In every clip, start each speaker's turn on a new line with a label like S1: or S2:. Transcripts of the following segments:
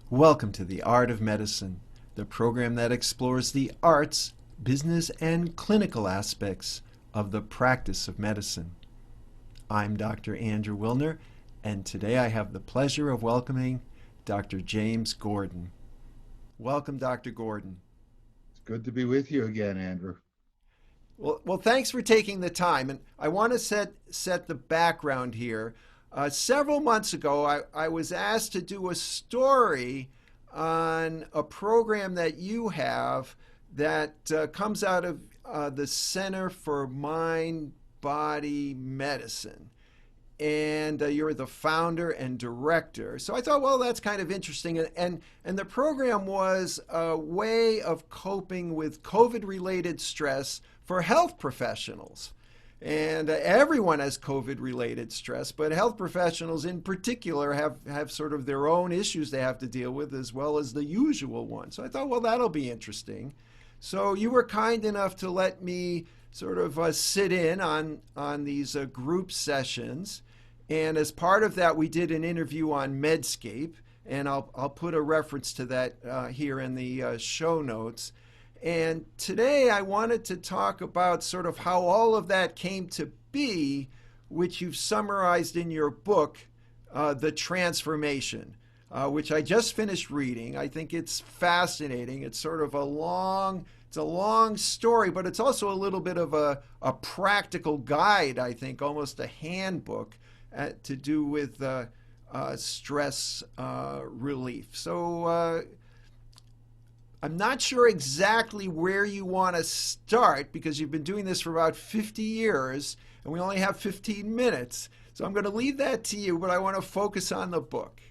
S1: Welcome to The Art of Medicine, the program that explores the arts, business, and clinical aspects of the practice of medicine. I'm Dr. Andrew Wilner, and today I have the pleasure of welcoming Dr. James Gordon. Welcome, Dr. Gordon.
S2: It's good to be with you again, Andrew.
S1: Well, thanks for taking the time. And I want to set the background here. Several months ago, I was asked to do a story on a program that you have that comes out of the Center for Mind Body Medicine. And you're the founder and director. So I thought, well, that's kind of interesting. And the program was a way of coping with COVID-related stress for health professionals. And everyone has COVID-related stress, but health professionals in particular have sort of their own issues they have to deal with as well as the usual ones. So I thought, well, that'll be interesting. So you were kind enough to let me sort of sit in on these group sessions. And as part of that, we did an interview on Medscape, and I'll put a reference to that here in the show notes. And today I wanted to talk about sort of how all of that came to be, which you've summarized in your book, The Transformation, which I just finished reading. I think it's fascinating. It's sort of it's a long story, but it's also a little bit of a practical guide, I think, almost a handbook to do with stress relief. So I'm not sure exactly where you want to start because you've been doing this for about 50 years and we only have 15 minutes. So I'm going to leave that to you, but I want to focus on the book.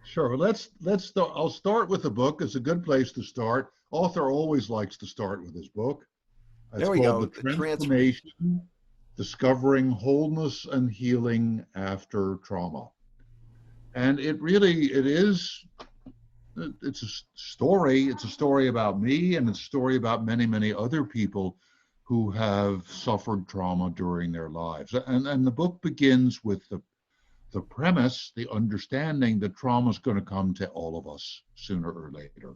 S2: Sure. Let's start. I'll start with the book. It's a good place to start. Author always likes to start with his book. It's
S1: There we
S2: called
S1: go.
S2: The
S1: The transformation.
S2: Transformation: Discovering Wholeness and Healing After Trauma. And it's a story. It's a story about me, and it's a story about many, many other people who have suffered trauma during their lives. And the book begins with the premise, the understanding that trauma is going to come to all of us sooner or later.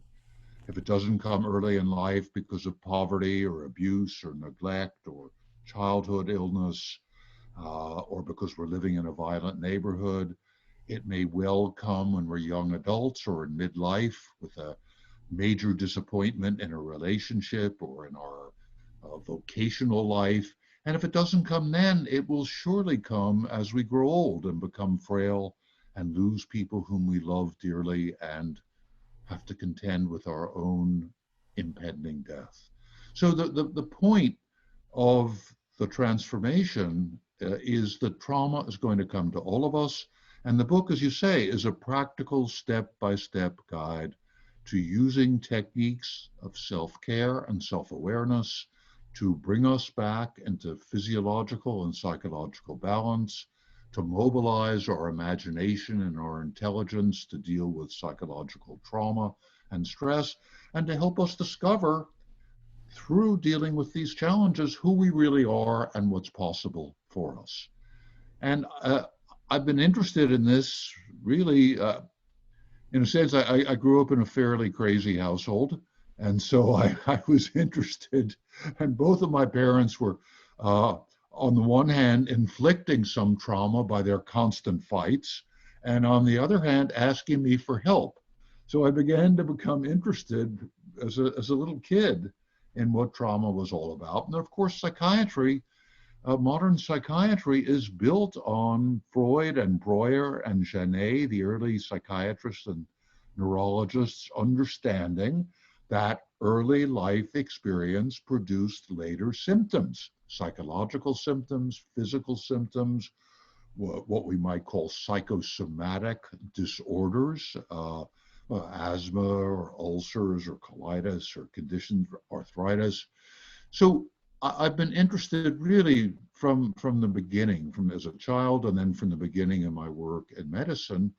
S2: If it doesn't come early in life because of poverty or abuse or neglect or childhood illness, or because we're living in a violent neighborhood, it may well come when we're young adults or in midlife with a major disappointment in a relationship or in our vocational life. And if it doesn't come then, it will surely come as we grow old and become frail and lose people whom we love dearly and have to contend with our own impending death. So the point of the transformation is that trauma is going to come to all of us. And the book, as you say, is a practical step-by-step guide to using techniques of self-care and self-awareness to bring us back into physiological and psychological balance, to mobilize our imagination and our intelligence to deal with psychological trauma and stress, and to help us discover, through dealing with these challenges, who we really are and what's possible for us. And I've been interested in this really, in a sense, I grew up in a fairly crazy household. And so I was interested, and both of my parents were, on the one hand, inflicting some trauma by their constant fights, and on the other hand, asking me for help. So I began to become interested as a little kid in what trauma was all about. And of course, psychiatry, modern psychiatry is built on Freud and Breuer and Janet, the early psychiatrists and neurologists, understanding that early life experience produced later symptoms, psychological symptoms, physical symptoms, what we might call psychosomatic disorders, asthma or ulcers or colitis or conditions, arthritis. So I've been interested really from the beginning, from as a child, and then from the beginning of my work in medicine.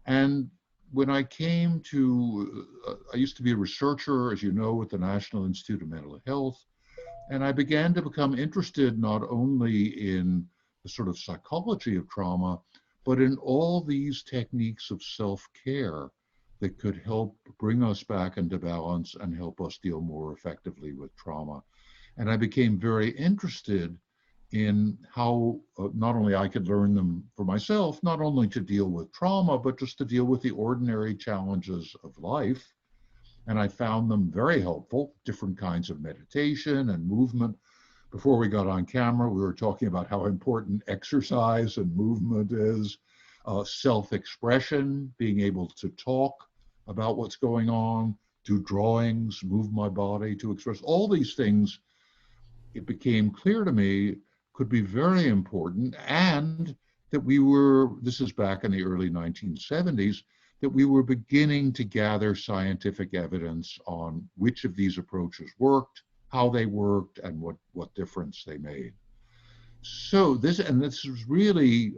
S2: And when I came to, I used to be a researcher, as you know, at the National Institute of Mental Health, and I began to become interested not only in the sort of psychology of trauma, but in all these techniques of self-care that could help bring us back into balance and help us deal more effectively with trauma. And I became very interested in how not only I could learn them for myself, not only to deal with trauma, but just to deal with the ordinary challenges of life. And I found them very helpful, different kinds of meditation and movement. Before we got on camera, we were talking about how important exercise and movement is, self-expression, being able to talk about what's going on, do drawings, move my body to express all these things. It became clear to me could be very important, and that we were, this is back in the early 1970s, that we were beginning to gather scientific evidence on which of these approaches worked, how they worked, and what difference they made. So this was really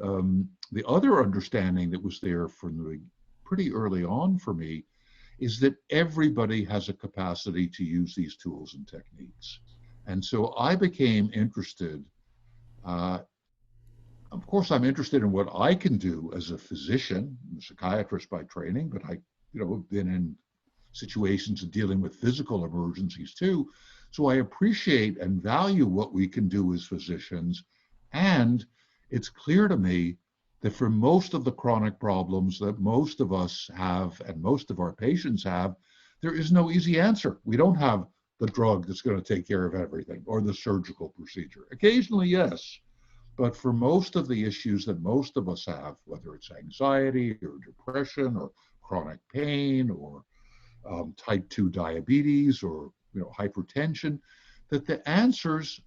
S2: the other understanding that was there from the pretty early on for me, is that everybody has a capacity to use these tools and techniques. And so I became interested. Of course, I'm interested in what I can do as a physician, a psychiatrist by training, but I, have been in situations of dealing with physical emergencies too. So I appreciate and value what we can do as physicians. And it's clear to me that for most of the chronic problems that most of us have and most of our patients have, there is no easy answer. We don't have the drug that's going to take care of everything or the surgical procedure. Occasionally, yes. But for most of the issues that most of us have, whether it's anxiety or depression or chronic pain or type 2 diabetes or hypertension, that the answers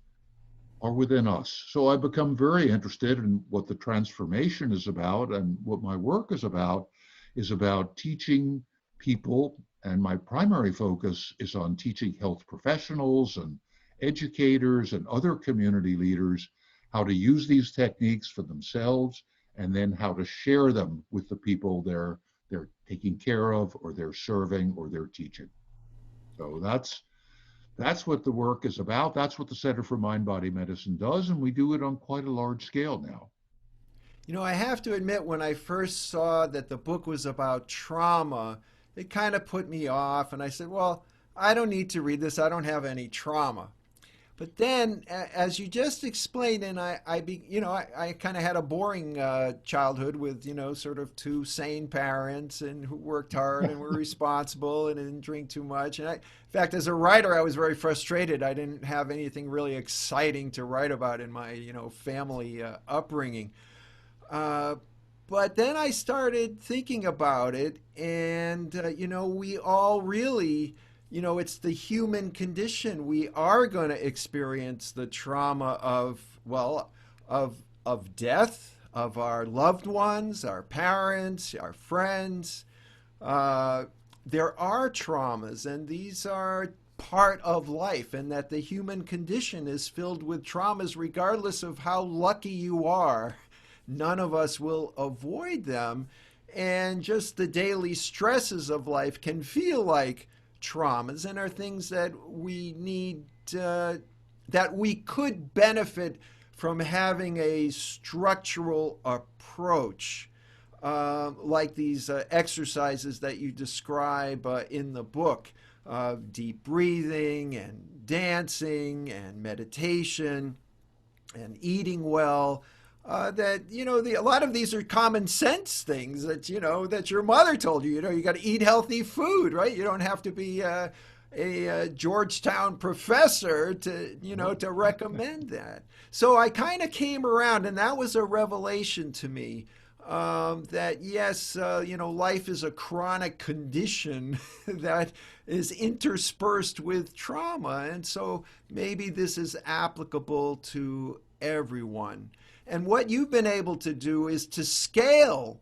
S2: are within us. So I become very interested in what the transformation is about, and what my work is about teaching people, and my primary focus is on teaching health professionals and educators and other community leaders how to use these techniques for themselves, and then how to share them with the people they're taking care of, or they're serving, or they're teaching. So that's what the work is about. That's what the Center for Mind-Body Medicine does, and we do it on quite a large scale now.
S1: I have to admit, when I first saw that the book was about trauma, it kind of put me off, and I said, well, I don't need to read this. I don't have any trauma. But then, as you just explained, and I kind of had a boring childhood with, sort of two sane parents and who worked hard and were responsible and didn't drink too much. And in fact, as a writer, I was very frustrated. I didn't have anything really exciting to write about in my, family upbringing. But then I started thinking about it, and, we all really, it's the human condition. We are going to experience the trauma of death, of our loved ones, our parents, our friends. There are traumas, and these are part of life, and that the human condition is filled with traumas regardless of how lucky you are. None of us will avoid them, and just the daily stresses of life can feel like traumas, and are things that we need, that we could benefit from having a structural approach, like these exercises that you describe in the book, deep breathing and dancing and meditation and eating well. That a lot of these are common sense things that that your mother told you. You got to eat healthy food, right? You don't have to be a Georgetown professor to recommend that. So I kind of came around, and that was a revelation to me, that yes, life is a chronic condition that is interspersed with trauma, and so maybe this is applicable to everyone. And what you've been able to do is to scale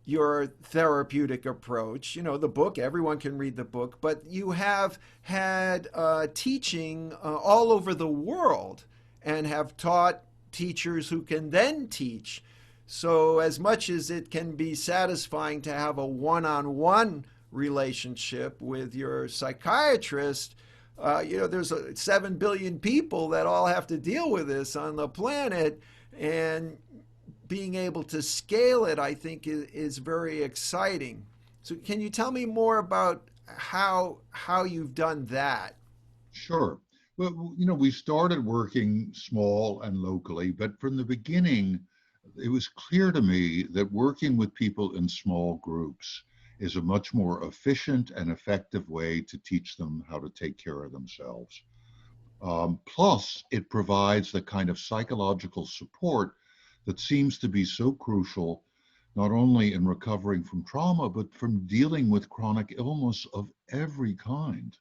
S1: your therapeutic approach. The book, everyone can read the book, but you have had teaching all over the world, and have taught teachers who can then teach. So as much as it can be satisfying to have a one-on-one relationship with your psychiatrist, there's 7 billion people that all have to deal with this on the planet. And being able to scale it, I think, is very exciting. So can you tell me more about how you've done that?
S2: Sure. Well, we started working small and locally, but from the beginning, it was clear to me that working with people in small groups is a much more efficient and effective way to teach them how to take care of themselves. Plus, it provides the kind of psychological support that seems to be so crucial, not only in recovering from trauma, but from dealing with chronic illness of every kind.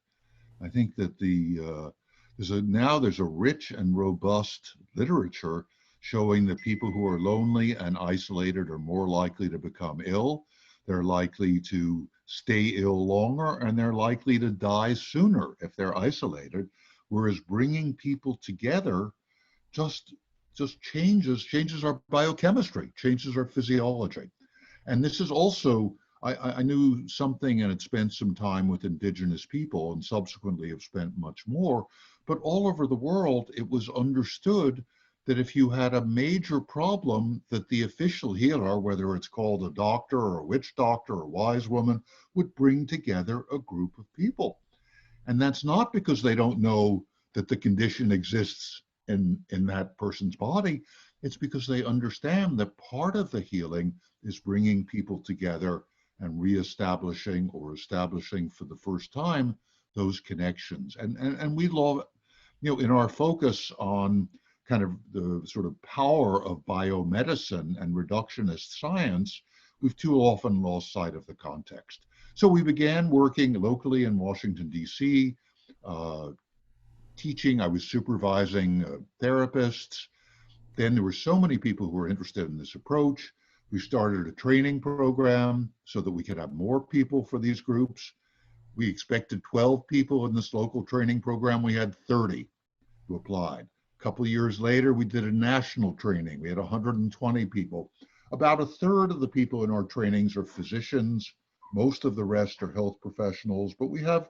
S2: I think that there's a rich and robust literature showing that people who are lonely and isolated are more likely to become ill. They're likely to stay ill longer, and they're likely to die sooner if they're isolated. Whereas bringing people together just just changes our biochemistry, changes our physiology. And this is also, I knew something and had spent some time with indigenous people and subsequently have spent much more, but all over the world, it was understood that if you had a major problem, that the official healer, whether it's called a doctor or a witch doctor or a wise woman, would bring together a group of people. And that's not because they don't know that the condition exists in that person's body. It's because they understand that part of the healing is bringing people together and reestablishing or establishing for the first time those connections. And we love, in our focus on kind of the sort of power of biomedicine and reductionist science, we've too often lost sight of the context. So we began working locally in Washington, D.C., uh, teaching. I was supervising therapists. Then there were so many people who were interested in this approach. We started a training program so that we could have more people for these groups. We expected 12 people in this local training program. We had 30 who applied. A couple of years later, we did a national training. We had 120 people. About a third of the people in our trainings are physicians. Most of the rest are health professionals, but we have,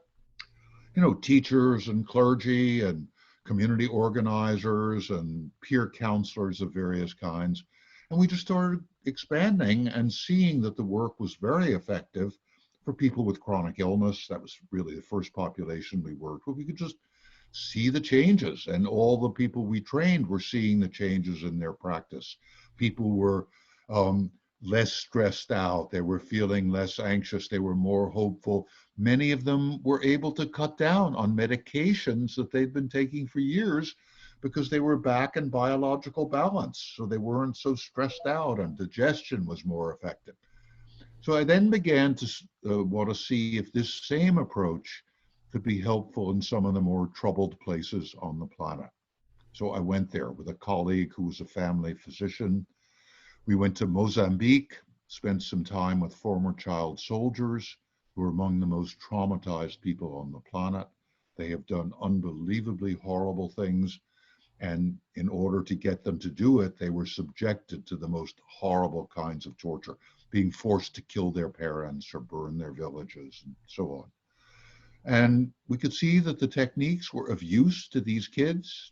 S2: teachers and clergy and community organizers and peer counselors of various kinds. And we just started expanding and seeing that the work was very effective for people with chronic illness. That was really the first population we worked with. We could just see the changes, and all the people we trained were seeing the changes in their practice. People were less stressed out. They were feeling less anxious. They were more hopeful. Many of them were able to cut down on medications that they'd been taking for years because they were back in biological balance. So they weren't so stressed out, and digestion was more effective. So I then began to want to see if this same approach could be helpful in some of the more troubled places on the planet. So I went there with a colleague who was a family physician. We went to Mozambique, spent some time with former child soldiers who are among the most traumatized people on the planet. They have done unbelievably horrible things. And in order to get them to do it, they were subjected to the most horrible kinds of torture, being forced to kill their parents or burn their villages and so on. And we could see that the techniques were of use to these kids.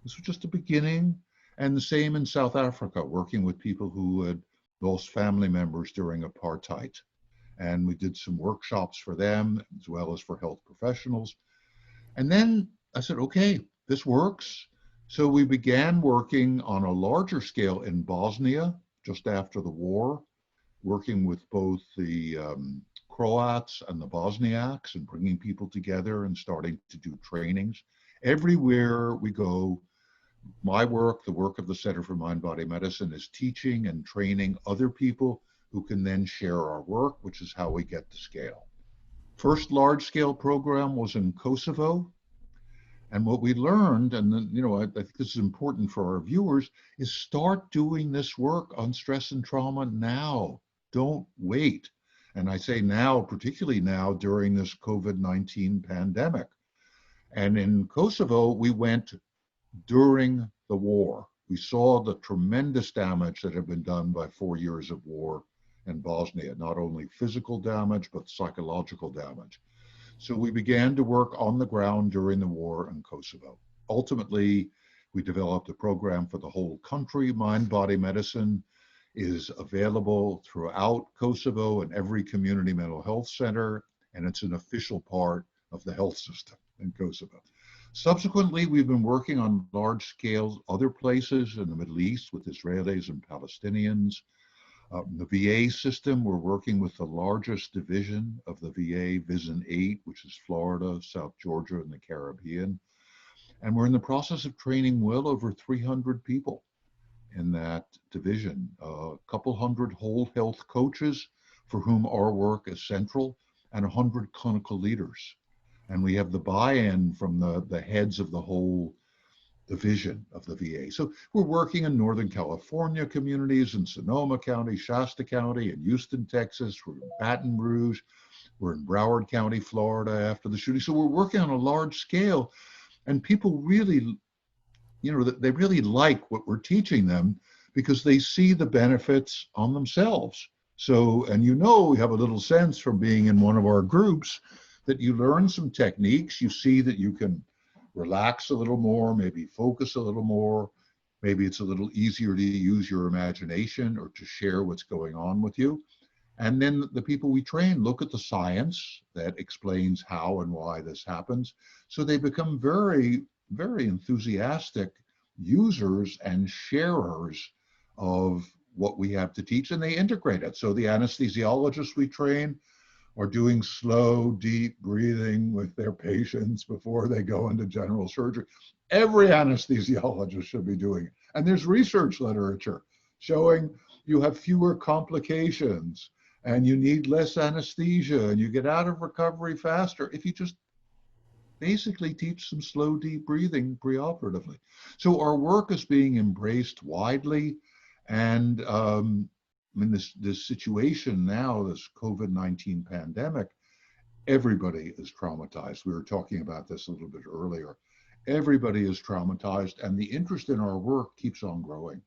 S2: This was just a beginning. And the same in South Africa, working with people who had lost family members during apartheid. And we did some workshops for them as well as for health professionals. And then I said, okay, this works. So we began working on a larger scale in Bosnia just after the war, working with both the Croats and the Bosniaks and bringing people together and starting to do trainings. Everywhere we go, my work, the work of the Center for Mind Body Medicine, is teaching and training other people who can then share our work, which is how we get to scale. First large scale program was in Kosovo. And what we learned, and then, I think this is important for our viewers, is start doing this work on stress and trauma now. Don't wait. And I say now, particularly now during this COVID-19 pandemic. And in Kosovo, we went during the war. We saw the tremendous damage that had been done by 4 years of war in Bosnia, not only physical damage, but psychological damage. So we began to work on the ground during the war in Kosovo. Ultimately, we developed a program for the whole country, Mind Body Medicine. is available throughout Kosovo and every community mental health center, and it's an official part of the health system in Kosovo. Subsequently, we've been working on large scale other places in the Middle East with Israelis and Palestinians. The VA system, we're working with the largest division of the VA, VISN 8, which is Florida, South Georgia, and the Caribbean. And we're in the process of training well over 300 people in that division, a couple hundred whole health coaches for whom our work is central, and 100 clinical leaders. And we have the buy-in from the heads of the whole division of the VA. So we're working in Northern California communities, in Sonoma County, Shasta County, in Houston, Texas, we're in Baton Rouge, we're in Broward County, Florida after the shooting. So we're working on a large scale, and people really, they really like what we're teaching them because they see the benefits on themselves. So, and we have a little sense from being in one of our groups that you learn some techniques, you see that you can relax a little more, maybe focus a little more, maybe it's a little easier to use your imagination or to share what's going on with you. And then the people we train look at the science that explains how and why this happens. So they become very, very enthusiastic users and sharers of what we have to teach, and they integrate it. So the anesthesiologists we train are doing slow, deep breathing with their patients before they go into general surgery. Every anesthesiologist should be doing it. And there's research literature showing you have fewer complications and you need less anesthesia and you get out of recovery faster if you just basically teach some slow, deep breathing preoperatively. So our work is being embraced widely. And this situation now, this COVID-19 pandemic, everybody is traumatized. We were talking about this a little bit earlier. Everybody is traumatized, and the interest in our work keeps on growing.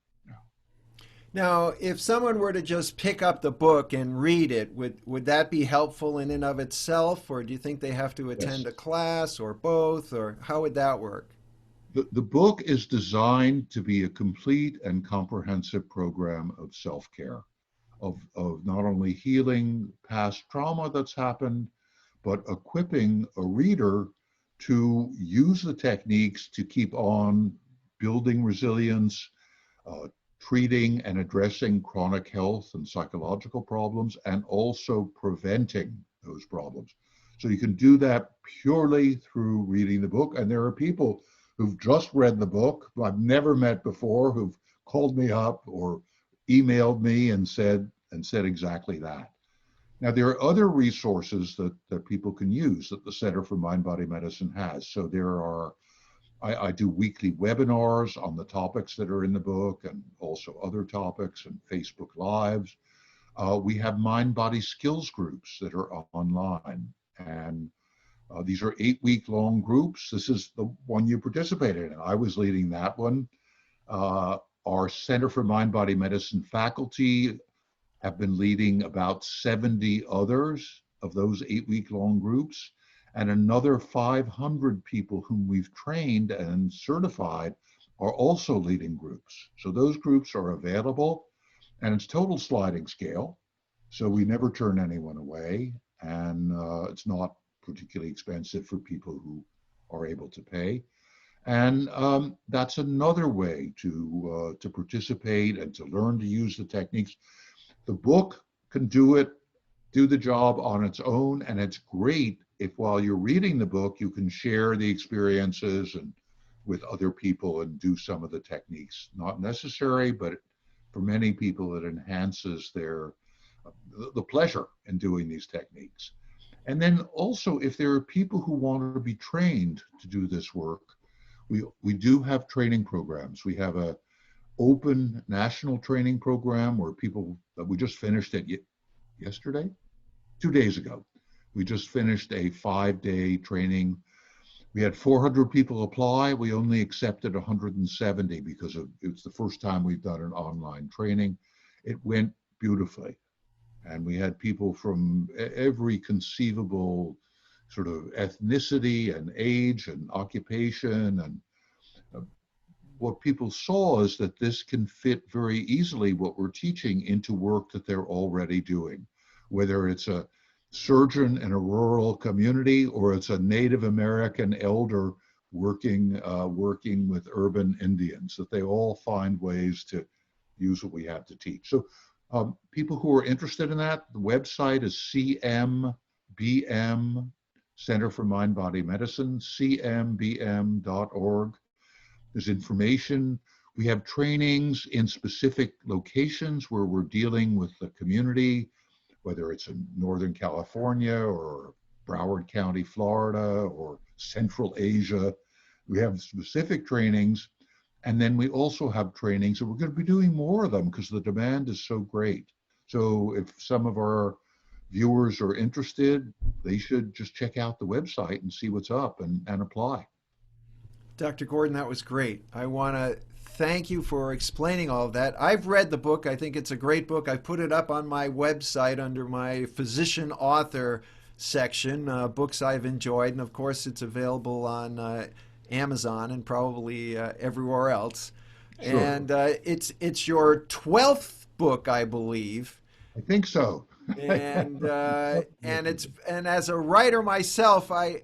S1: Now, if someone were to just pick up the book and read it, would that be helpful in and of itself, or do you think they have to attend a class or both, or how would that work?
S2: The book is designed to be a complete and comprehensive program of self-care, of not only healing past trauma that's happened, but equipping a reader to use the techniques to keep on building resilience, treating and addressing chronic health and psychological problems, and also preventing those problems. So you can do that purely through reading the book. And there are people who've just read the book, who I've never met before, who've called me up or emailed me and said exactly that. Now, there are other resources that people can use that the Center for Mind-Body Medicine has. So I do weekly webinars on the topics that are in the book and also other topics and Facebook Lives. We have mind-body skills groups that are online. And these are 8-week-long groups. This is the one you participated in. I was leading that one. Our Center for Mind-Body Medicine faculty have been leading about 70 others of those 8-week-long groups, and another 500 people whom we've trained and certified are also leading groups. So those groups are available, and it's total sliding scale. So we never turn anyone away, and it's not particularly expensive for people who are able to pay. And that's another way to participate and to learn to use the techniques. The book can do the job on its own, and it's great if while you're reading the book, you can share the experiences and with other people and do some of the techniques. Not necessary, but for many people, it enhances the pleasure in doing these techniques. And then also, if there are people who want to be trained to do this work, we do have training programs. We have a open national training program where we just finished it yesterday, 2 days ago. We just finished a 5-day training. We had 400 people apply. We only accepted 170 because it's the first time we've done an online training. It went beautifully. And we had people from every conceivable sort of ethnicity and age and occupation and what people saw is that this can fit very easily what we're teaching into work that they're already doing, whether it's a surgeon in a rural community or it's a Native American elder working with urban Indians, that they all find ways to use what we have to teach. So people who are interested in that, the website is CMBM, Center for Mind Body Medicine, cmbm.org. There's information. We have trainings in specific locations where we're dealing with the community, whether it's in Northern California or Broward County, Florida, or Central Asia. We have specific trainings. And then we also have trainings, and we're going to be doing more of them because the demand is so great. So if some of our viewers are interested, they should just check out the website and see what's up and apply.
S1: Dr. Gordon, that was great. I want to thank you for explaining all of that. I've read the book. I think it's a great book. I put it up on my website under my physician author section, books I've enjoyed. And of course, it's available on Amazon and probably everywhere else.
S2: Sure.
S1: And it's your 12th book, I believe.
S2: I think so.
S1: And as a writer myself, I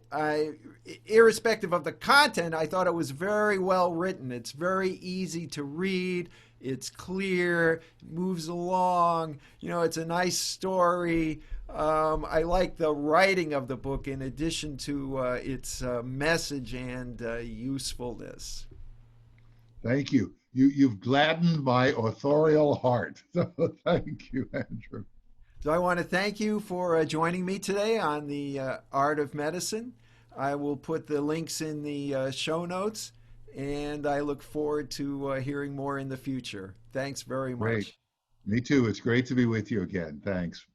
S1: irrespective of the content, I thought it was very well written. It's very easy to read. It's clear, moves along. It's a nice story. I like the writing of the book in addition to its message and usefulness.
S2: Thank you. You've gladdened my authorial heart. Thank you, Andrew.
S1: So I want to thank you for joining me today on the Art of Medicine. I will put the links in the show notes, and I look forward to hearing more in the future. Thanks very much.
S2: Great. Me too. It's great to be with you again. Thanks.